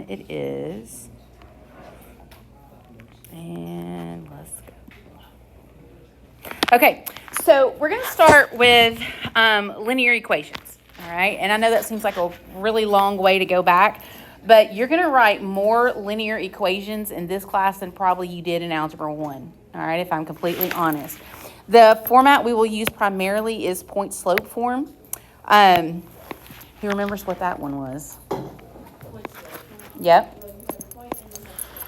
it is. And let's go. Okay, so we're going to start with linear equations, all right? And I know that seems like a really long way to go back, but you're going to write more linear equations in this class than probably you did in Algebra 1, all right, if I'm completely honest. The format we will use primarily is point-slope form. Who remembers what that one was? Yep.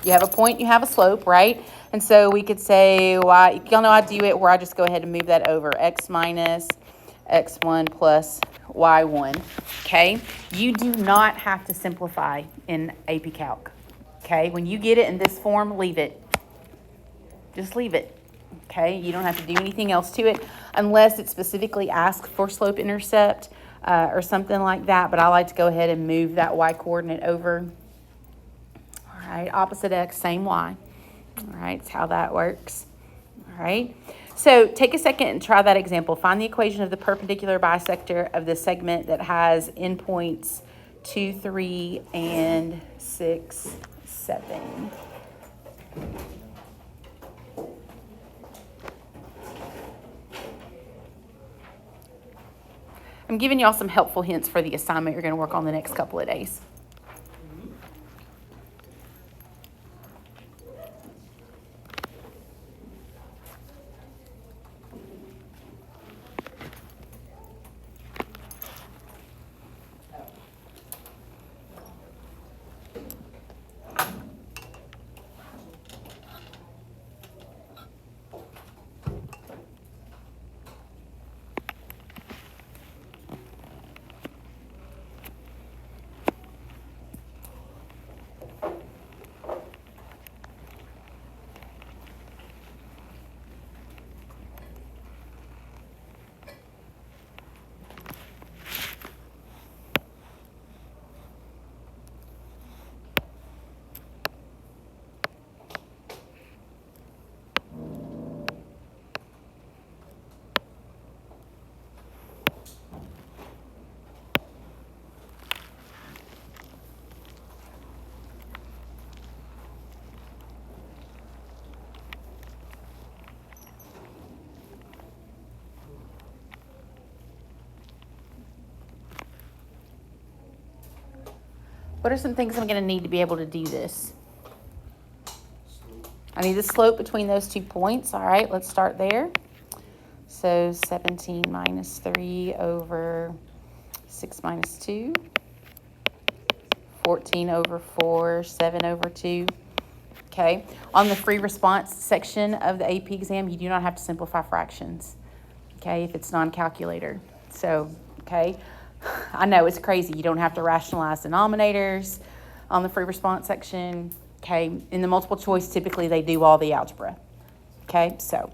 You have a point, you have a slope, right? And so we could say, y, y'all know I do it where I just go ahead and move that over. X minus x1 plus y1, okay? You do not have to simplify in AP Calc, okay? When you get it in this form, leave it. Just leave it, okay? You don't have to do anything else to it unless it specifically asks for slope-intercept or something like that, but I like to go ahead and move that y coordinate over. All right, opposite x, same y. All right, that's how that works. All right, so take a second and try that example. Find the equation of the perpendicular bisector of the segment that has endpoints 2, 3, and 6, 7. I'm giving y'all some helpful hints for the assignment you're going to work on the next couple of days. What are some things I'm going to need to be able to do this? I need the slope between those 2 points. All right, let's start there. So 17 minus 3 over 6 minus 2. 14 over 4, 7 over 2. Okay, on the free response section of the AP exam, you do not have to simplify fractions, okay, if it's non-calculator. So, okay, I know it's crazy. You don't have to rationalize denominators on the free response section, okay. In the multiple choice, typically they do all the algebra, okay. So,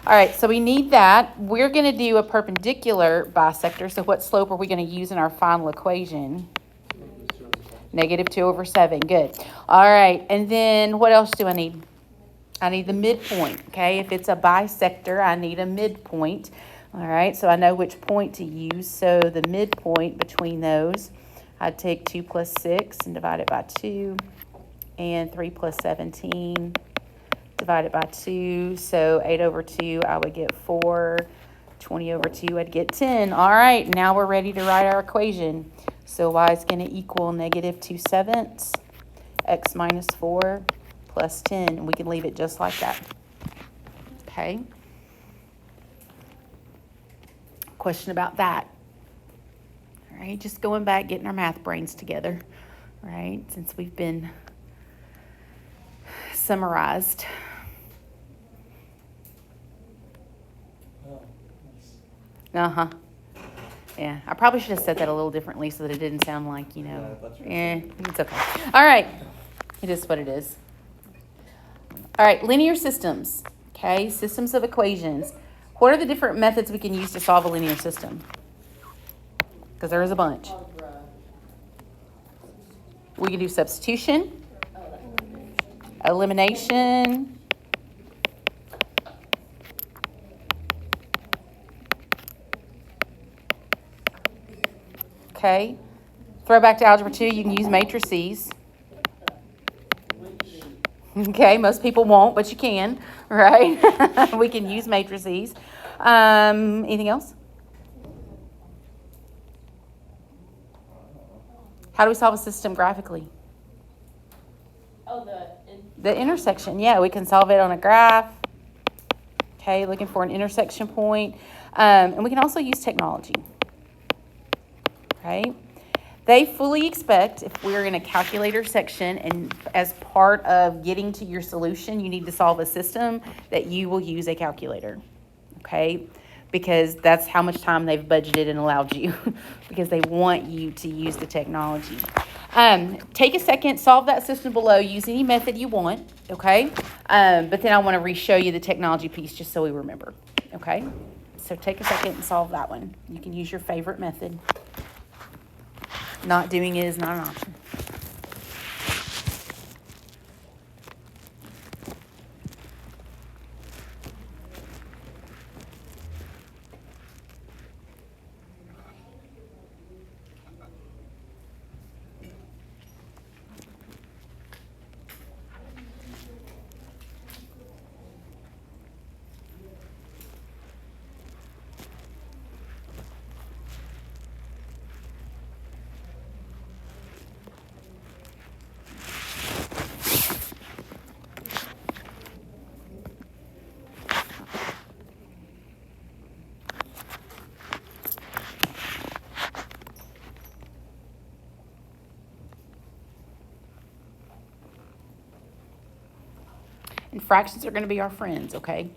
all right, so we need that. We're going to do a perpendicular bisector. So what slope are we going to use in our final equation? -2 over 7. Good. All right, and then what else do I need? I need the midpoint, okay? If it's a bisector, I need a midpoint. All right, so I know which point to use. So the midpoint between those, I'd take 2 plus 6 and divide it by 2, and 3 plus 17 divided by 2. So 8 over 2, I would get 4. 20 over 2, I'd get 10. All right, now we're ready to write our equation. So y is going to equal -2/7, x minus 4 plus 10. And we can leave it just like that. Okay. Question about that. All right, just going back, getting our math brains together. All right, since we've been summarized. Uh-huh. Yeah, I probably should have said that a little differently so that it didn't sound like, you know, it's okay. All right, it is what it is. All right, linear systems, okay, systems of equations. What are the different methods we can use to solve a linear system? Because there is a bunch. We can do substitution, elimination, okay. Throw back to Algebra 2, you can use matrices. Okay, most people won't, but you can, right? We can use matrices. Anything else? How do we solve a system graphically? Oh, The intersection, yeah, we can solve it on a graph. Okay, looking for an intersection point. And we can also use technology. Okay. They fully expect, if we're in a calculator section and as part of getting to your solution, you need to solve a system, that you will use a calculator, okay? Because that's how much time they've budgeted and allowed you, because they want you to use the technology. Take a second, solve that system below, use any method you want, okay? But then I want to re-show you the technology piece just so we remember, okay? So take a second and solve that one. You can use your favorite method. Not doing it is not an option. And fractions are going to be our friends, okay?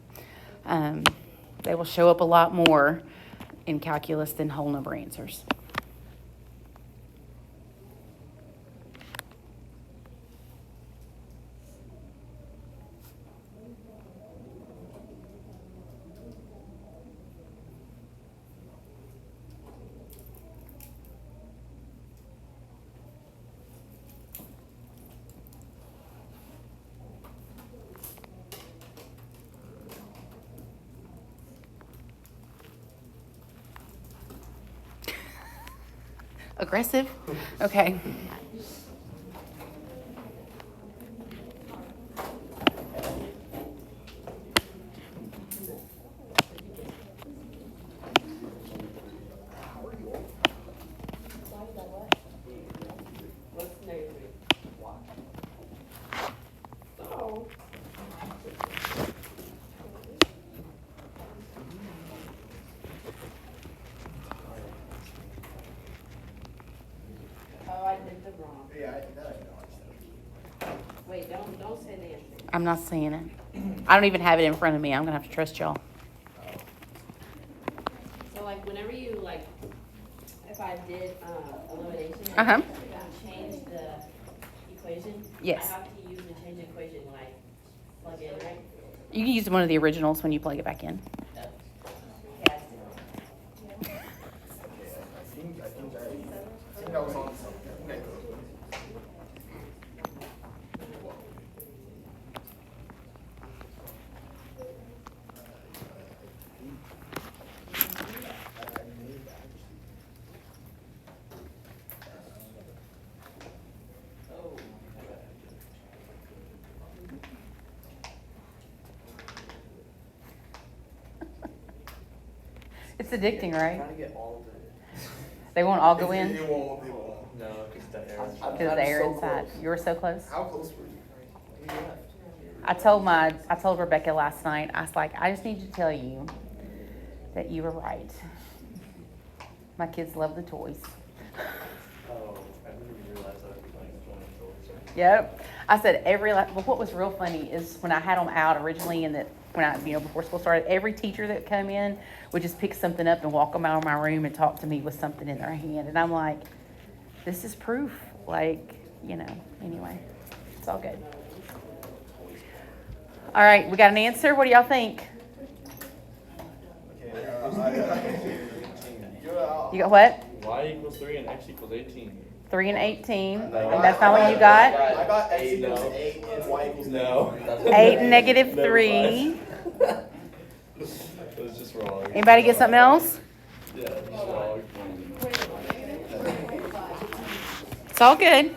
They will show up a lot more in calculus than whole number answers. Aggressive? Okay. I did the wrong. Wait, don't say the answer. I'm not saying it. I don't even have it in front of me. I'm going to have to trust y'all. So like whenever you like, if I did elimination Uh-huh. and change the equation, Yes. I have to use the change equation when I plug in, right? You can use one of the originals when you plug it back in. Yeah, I think that was on something. Okay. It's addicting, right? Trying to get all of it. They won't all go in It won't. It won't. No, because the air. because the air so inside. close. You were so close. How close were you? I told Rebecca last night, I was like, I just need to tell you that you were right. My kids love the toys. Oh, I didn't even realize I was playing 20 toys. Yep. I said well, what was real funny is when I had them out originally and before school started, every teacher that come in would just pick something up and walk them out of my room and talk to me with something in their hand. And I'm like, this is proof. Anyway, it's all good. All right, we got an answer. What do y'all think? You got what? Y equals 3 and X equals 18. 3 and 18. And that's not what you got? I got X equals No. 8 and Y equals No. 8 and negative Never 3. It was just wrong. Anybody get something else? Yeah, it was wrong. It's all good.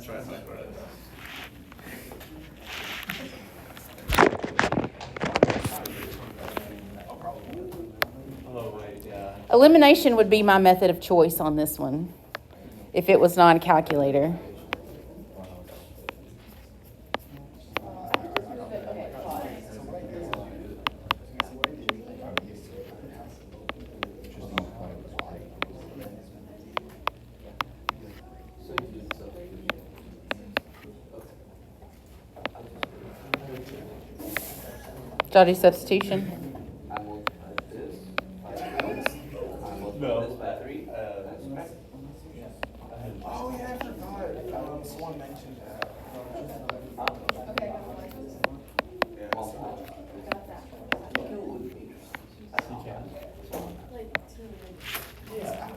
try to type right. Oh, wait, yeah. Elimination would be my method of choice on this one, if it was non-calculator. Did I do substitution? No. Oh, yeah, I forgot. Someone mentioned that.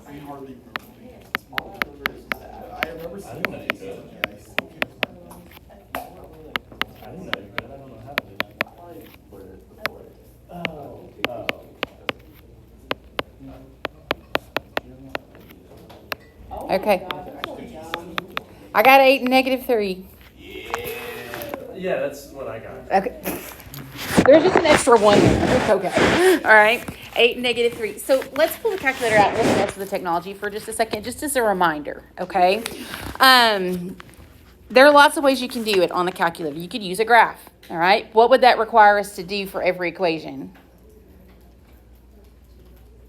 I hardly remember. I remember I seeing didn't know you it. could. I didn't know you could. I don't know how to do that. Oh. Okay. I got 8 and -3. Yeah, that's what I got. Okay. There's just an extra one there. It's okay. All right. 8 and -3. So let's pull the calculator out and look at the rest of the technology for just a second, just as a reminder, okay? There are lots of ways you can do it on the calculator. You could use a graph, all right? What would that require us to do for every equation?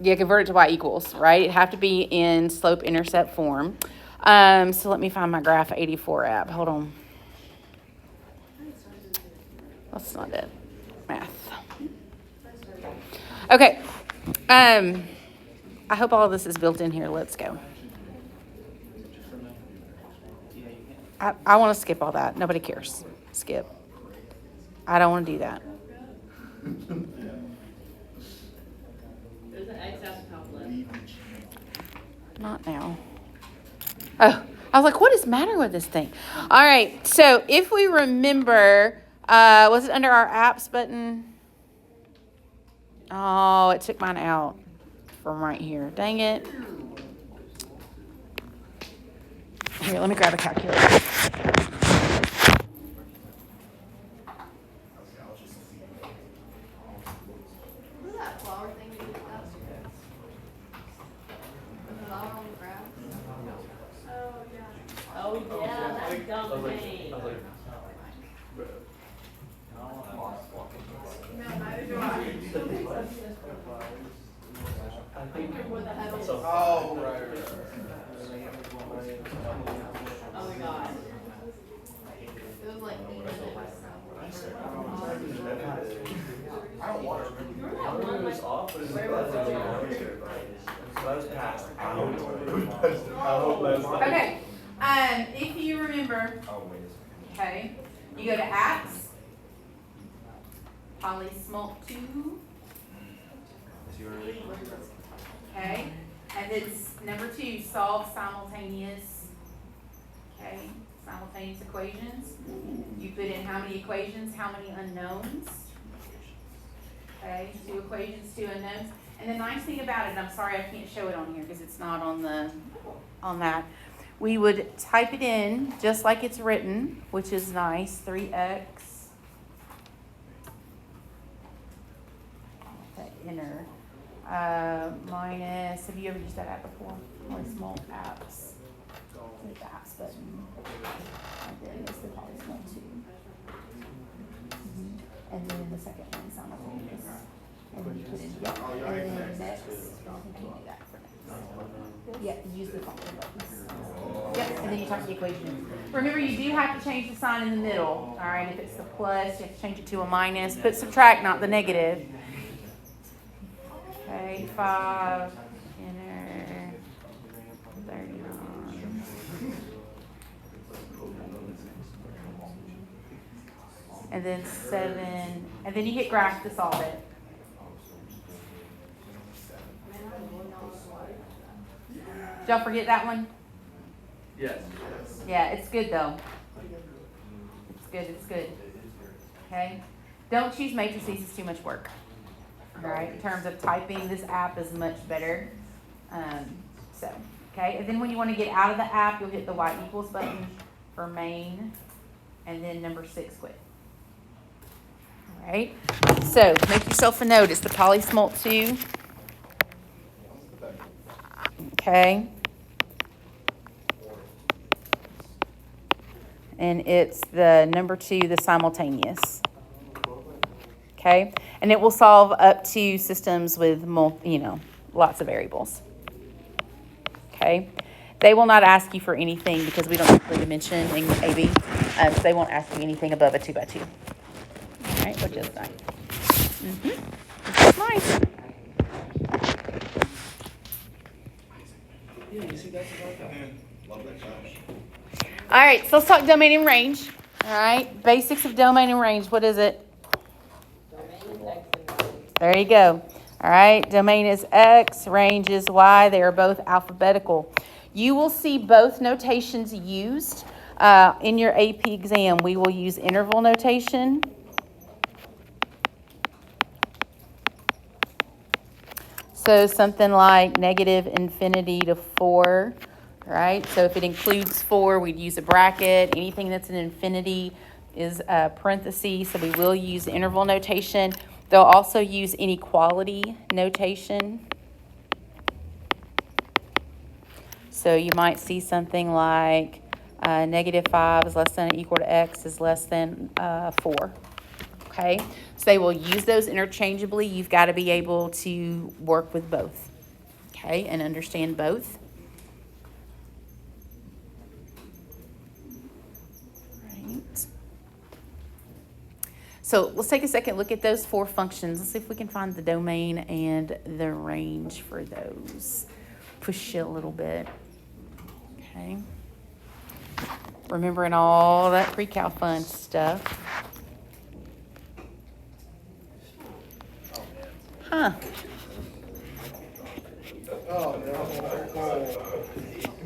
Yeah, convert it to y equals, right? It'd have to be in slope-intercept form. So let me find my graph 84 app. Hold on. That's not it. Math. Okay. I hope all of this is built in here. Let's go. I want to skip all that. Nobody cares. Skip. I don't want to do that. There's an X out the top left. Not now. Oh, I was like, what is the matter with this thing? All right. So if we remember, was it under our apps button? Oh, it took mine out from right here. Dang it. Here, let me grab a calculator. What's that flower thing you did downstairs? The flower on the grass? Oh, yeah, that's dumb I was name. like, No, neither do I. I think What the hell? so. Oh, right. Oh my god. It was like 8 minutes. I don't want to remember. I don't know if it was off, but it was so I was passed. I hope that's not. Okay. If you remember, okay, you go to apps, polysmalt 2, okay, and it's number 2, solve simultaneous, okay, simultaneous equations. You put in how many equations, how many unknowns, okay, 2 equations, 2 unknowns. And the nice thing about it, and I'm sorry I can't show it on here because it's not on that. We would type it in just like it's written, which is nice, 3x. Enter. Minus, have you ever used that app before? Polysmalt apps. Hit the apps button. And then it's the polysmalt 2. And then the second one, simultaneous. And then you put in, yeah, and then next, continue that for next. Yeah, use the function buttons. Yep, and then you type the equation. Remember, you do have to change the sign in the middle, all right? If it's the plus, you have to change it to a minus. Put subtract, not the negative. Okay, 5, enter, 39. And then 7, and then you hit graph to solve it. Did y'all forget that one? Yes. Yeah, it's good though. It's good. Okay? Don't choose matrices, it's too much work. Alright, in terms of typing, this app is much better. Okay, and then when you want to get out of the app, you'll hit the y equals button. for main, and then number 6 quit. All right, so make yourself a note. It's the polysmalt 2. Okay. And it's the number 2, the simultaneous. Okay, and it will solve up to systems with lots of variables. Okay, they will not ask you for anything because we don't have a dimension in AB, so they won't ask you anything above a 2x2. All right, which is nice. It's nice. All right, so let's talk domain and range. All right, basics of domain and range. What is it? There you go. All right, domain is X, range is Y. They are both alphabetical. You will see both notations used in your AP exam. We will use interval notation. So something like negative infinity to 4, right? So if it includes 4, we'd use a bracket. Anything that's an infinity is a parenthesis, so we will use interval notation. They'll also use inequality notation. So you might see something like negative 5 is less than or equal to X is less than 4. Okay, so they will use those interchangeably. You've got to be able to work with both, okay, and understand both. Right. So let's take a second look at those 4 functions. Let's see if we can find the domain and the range for those. Push it a little bit. Okay. Remembering all that pre-cal fun stuff. Huh. Oh, no.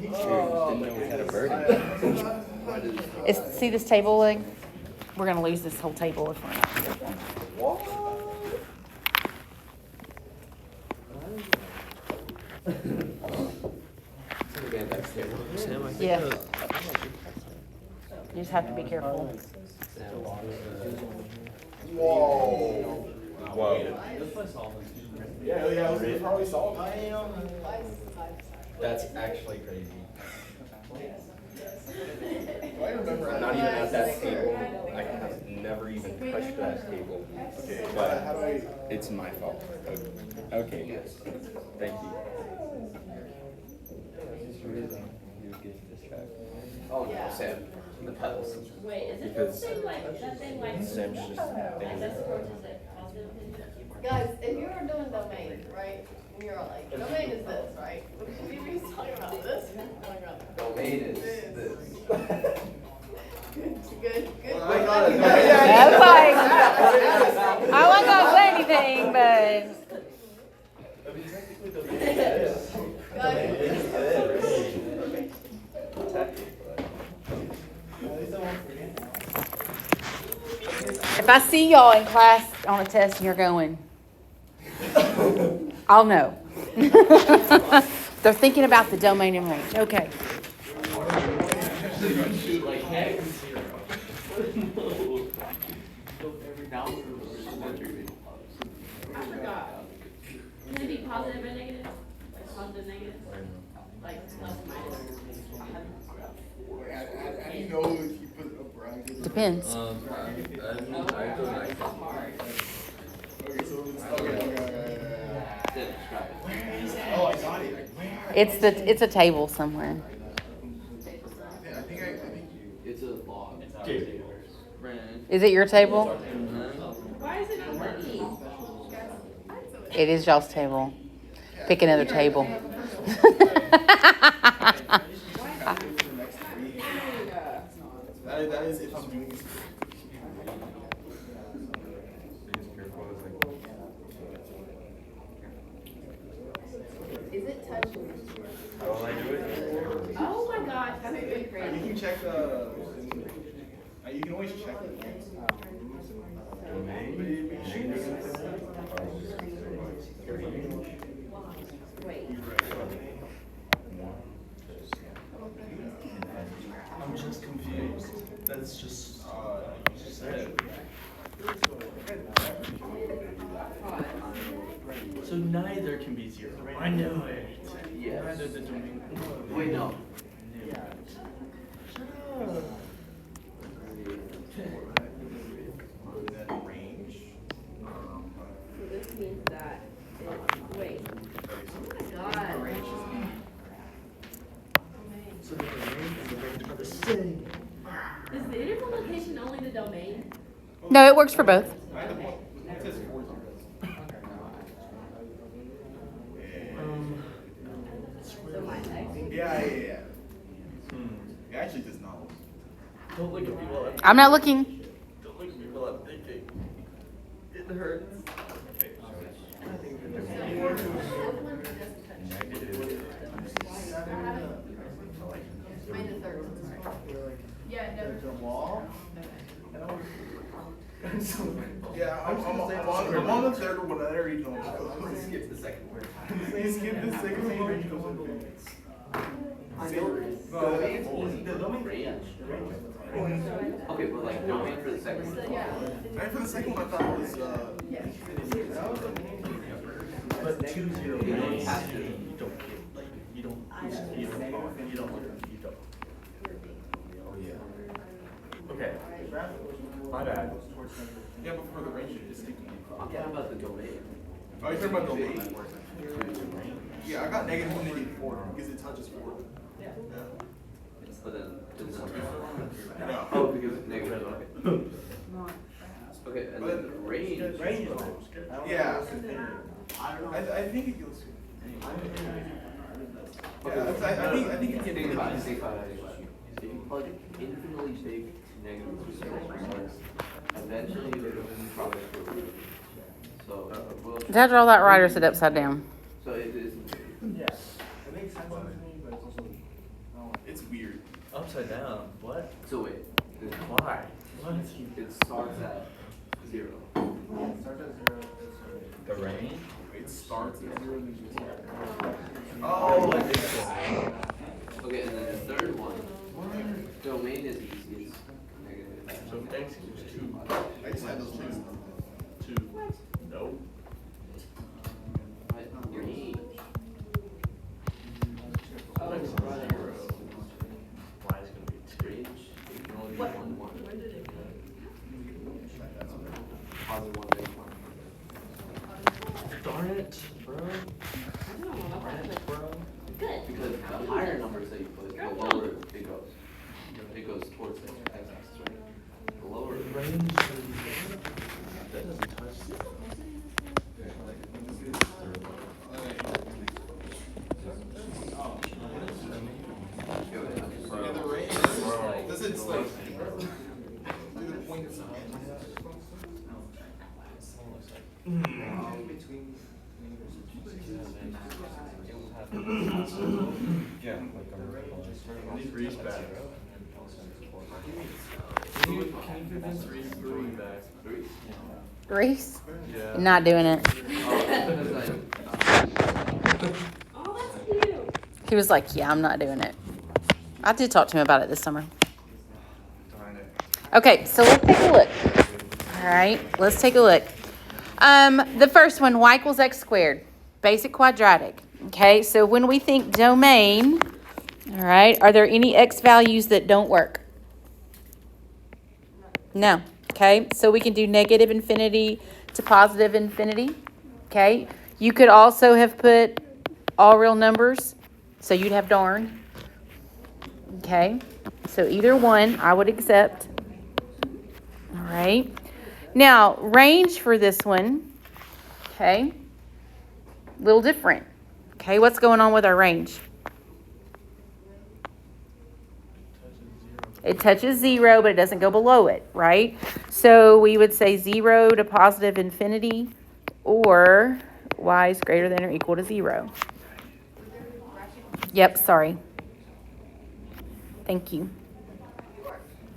Didn't know we had a birdie. See this table leg? We're going to lose this whole table if we're not careful. Yeah. You just have to be careful. Whoa. Whoa. Yeah, we probably solved it. That's actually crazy. I remember. I'm not even at that table. I have never even touched that table. Okay, But how do I? it's my fault. Okay. Thank you. Oh no, Sam. The pedals. Wait, is it Because that thing like Sam's just that's approaches it positive? Guys, if you were doing domain, right, and you're all like, domain is this, right? Would you be talking about this? Domain is this. Good. I got it. That's like, I wasn't going to say anything, but if I see y'all in class on a test and you're going, I'll know. They're thinking about the domain and range. Okay. I forgot. Can it be positive and negative? Like positive, negative? Like plus minus? How do you know if you put a bracket? Depends. Okay, so it's okay. Oh, I got it. It's a table somewhere. I think It's a log. Is it your table? Why is it not working? It is y'all's table. Pick another table. that is if I'm doing this. Is it touching? How will I do it? Oh my gosh, that's really You crazy. can check the. You can always check the. Wait. I'm just confused. That's just. So neither can be 0. I know it. Yes. Neither the domain. Wait, no. Range. So this means that, wait, oh my god. So the domain and the range are the same. Is the interval notation only the domain? No, it works for both. It says 4 zeros. So my X. Yeah. It actually does not. Don't look at me while I'm not looking. Don't look at me while I'm thinking. It hurts. Made the third. Yeah, it does. The wall. Yeah, I'm on the third one. I already know. Skip the second word. Please skip the second one. The domain range. Okay, but like domain for the second one. And for the second one, I thought it was But 2 0 You don't range, have to. you don't get, like, you don't. Oh yeah. Okay. My bad. Yeah, but for the range, you just stick. I'm talking about the domain. Oh, you're talking about domain? Yeah, I got negative 184 because it touches 4. Yeah. But then it's not. No. Oh, because it's negative. Okay. Okay, and then the range. Yeah. I think it goes. Yeah, I think it can Think about it. Think about it. If you plug infinitely big negative numbers, eventually they're going to be product for root. So we'll. Did I draw that right or is it upside down? So it is. Yeah. It makes sense to me, but it's also. It's weird. Upside down. What? So wait. Why? What? It starts at 0. The range? It starts at 0. Oh, Okay, and then the third one. Domain is easy. It's negative. so x equals 2. I just had those things. 2. Nope. Range. Oh, x is 0. Y is going to be 2. Range. It can only be 1, 1. Positive 1, negative 1. Darn it, bro. I don't know. Bro. Good. Because the higher numbers that you put, the lower it goes. It goes towards the x-axis, right? The lower. Range. That doesn't touch. Yeah, the range. Does it like. Do the points. Need Reese back. Can you convince Reese to bring back? Reese? Yeah. Not doing it. Oh, that's cute. He was like, yeah, I'm not doing it. I did talk to him about it this summer. Darn it. Okay, so let's take a look. All right, let's take a look. The first one, y equals x squared, basic quadratic. Okay, so when we think domain, all right, are there any x values that don't work? No. Okay, so we can do negative infinity to positive infinity. Okay, you could also have put all real numbers, so you'd have darn. Okay, so either one I would accept. All right, now range for this one, okay, a little different. Okay, what's going on with our range? It touches 0, but it doesn't go below it, right? So we would say 0 to positive infinity, or y is greater than or equal to 0. Yep, sorry. Thank you.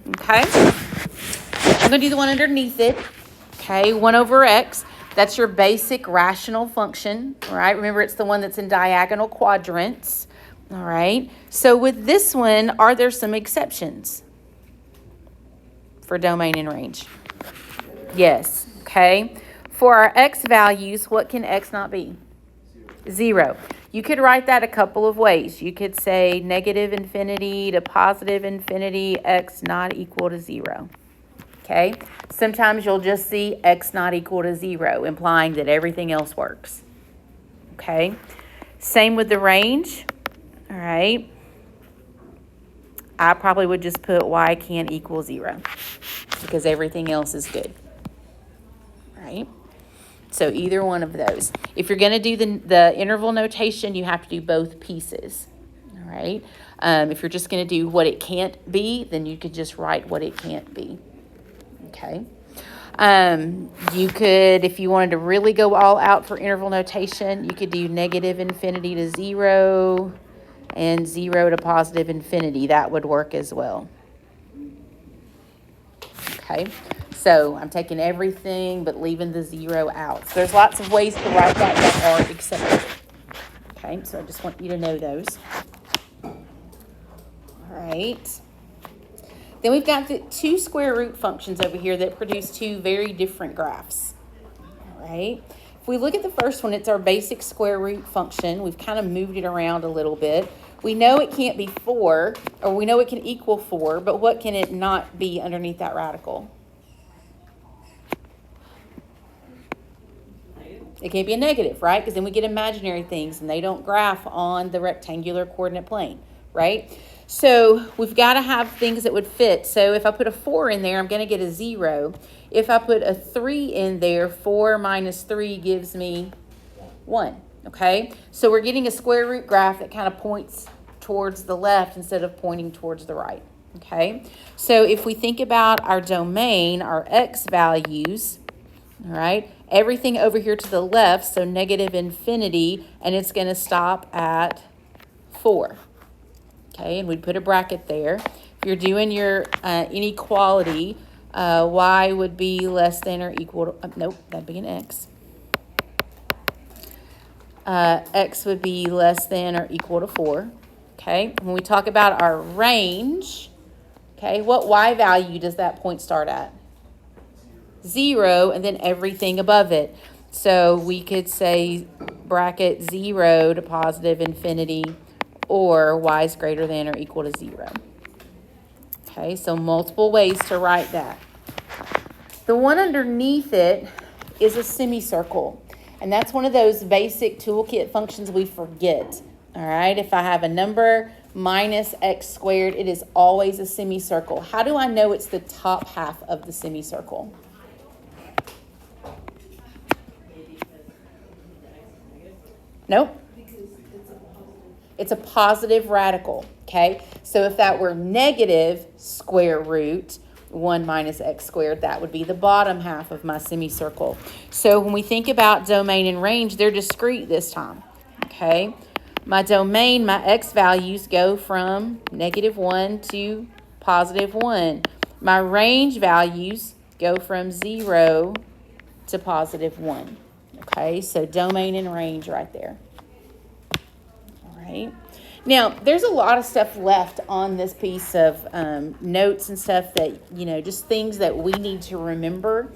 Okay. I'm going to do the one underneath it. Okay, 1 over x. That's your basic rational function, all right? Remember, it's the one that's in diagonal quadrants. All right. So with this one, are there some exceptions? for domain and range? Yes, okay. For our x values, what can x not be? 0. You could write that a couple of ways. You could say negative infinity to positive infinity, x not equal to 0. Okay? Sometimes you'll just see x not equal to 0, implying that everything else works. Okay? Same with the range. All right? I probably would just put y can't equal 0 because everything else is good. All right? So either one of those. If you're going to do the interval notation, you have to do both pieces. All right? If you're just going to do what it can't be, then you could just write what it can't be. Okay? You could, if you wanted to really go all out for interval notation, you could do negative infinity to 0 and 0 to positive infinity. That would work as well. Okay? So I'm taking everything but leaving the 0 out. So there's lots of ways to write that are acceptable. Okay, so I just want you to know those. All right. Then we've got the 2 square root functions over here that produce 2 very different graphs. All right. If we look at the first one, it's our basic square root function. We've kind of moved it around a little bit. We know it can't be 4, or we know it can equal 4, but what can it not be underneath that radical? It can't be a negative, right? Because then we get imaginary things and they don't graph on the rectangular coordinate plane, right? So we've got to have things that would fit. So if I put a 4 in there, I'm going to get a 0. If I put a 3 in there, 4 minus 3 gives me 1, okay? So we're getting a square root graph that kind of points towards the left instead of pointing towards the right, okay? So if we think about our domain, our x values, all right, everything over here to the left, so negative infinity, and it's going to stop at 4. Okay, and we'd put a bracket there. If you're doing your inequality, y would be less than or equal to, nope, that'd be an x. X would be less than or equal to 4. Okay, when we talk about our range, okay, what y value does that point start at? 0, and then everything above it. So we could say bracket 0 to positive infinity, or y is greater than or equal to 0. Okay, so multiple ways to write that. The one underneath it is a semicircle, and that's one of those basic toolkit functions we forget. All right, if I have a number minus x squared, it is always a semicircle. How do I know it's the top half of the semicircle? Nope. It's a positive radical, okay? So if that were negative square root 1 minus x squared, that would be the bottom half of my semicircle. So when we think about domain and range, they're discrete this time, okay? My domain, my x values go from -1 to +1. My range values go from 0 to +1. Okay, so domain and range right there. All right. Now, there's a lot of stuff left on this piece of notes and stuff that, you know, just things that we need to remember.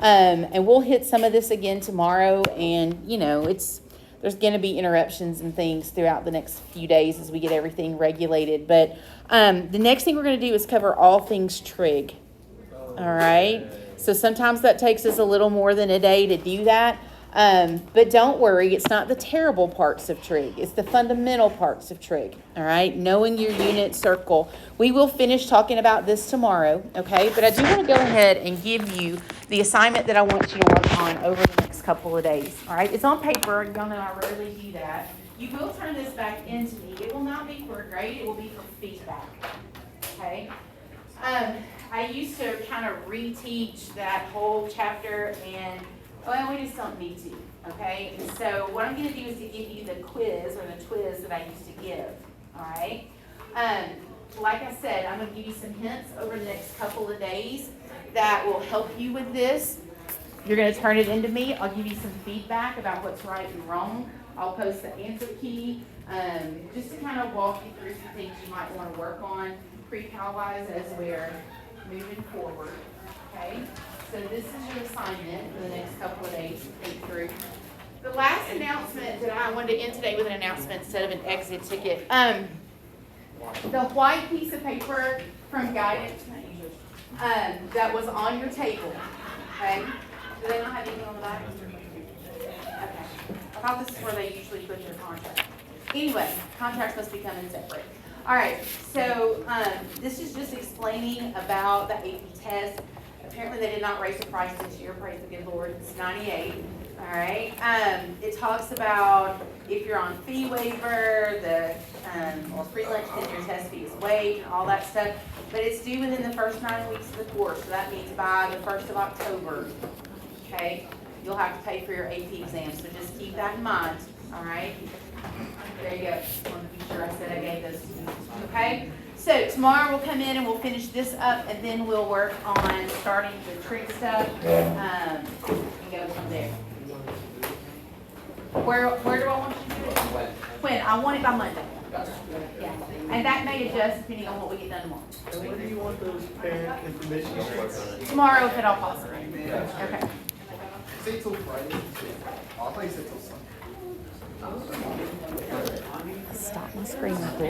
And we'll hit some of this again tomorrow. And, you know, there's going to be interruptions and things throughout the next few days as we get everything regulated. But the next thing we're going to do is cover all things trig. All right. So sometimes that takes us a little more than a day to do that. But don't worry, it's not the terrible parts of trig. It's the fundamental parts of trig, all right? Knowing your unit circle. We will finish talking about this tomorrow, okay? But I do want to go ahead and give you the assignment that I want you to work on over the next couple of days, all right? It's on paper. Y'all know I rarely do that. You will turn this back into me. It will not be for a grade. It will be for feedback, okay? I used to kind of reteach that whole chapter and well, we just don't need to, okay? And so what I'm going to do is to give you the quiz or the twiz that I used to give, all right? Like I said, I'm going to give you some hints over the next couple of days that will help you with this. You're going to turn it into me. I'll give you some feedback about what's right and wrong. I'll post the answer key just to kind of walk you through some things you might want to work on pre-cal wise as we're moving forward, okay? So this is your assignment for the next couple of days to think through. The last announcement that I wanted to end today with an announcement instead of an exit ticket. The white piece of paper from guidance, that was on your table, okay? Do they not have anything on the back? Okay. I thought this is where they usually put their contract. Anyway, contracts must be coming separate. All right, so this is just explaining about the AP test. Apparently they did not raise the price this year, praise the good Lord, it's 98. All right, it talks about if you're on fee waiver, or free lunch, then your test fee is waived and all that stuff. But it's due within the first 9 weeks of the course, so that means by the 1st of October, okay? You'll have to pay for your AP exam, so just keep that in mind, all right? There you go, just wanted to be sure I said I gave those to you, okay? So tomorrow we'll come in and we'll finish this up, and then we'll work on starting the trig stuff, and go from there. Where do I want you to do it? When? I want it by Monday. Yeah, and that may adjust depending on what we get done tomorrow. And when do you want those parent information sheets? Tomorrow, if at all possible. Okay. Say till Friday. I thought you said till Sunday. Stop my screen real quick.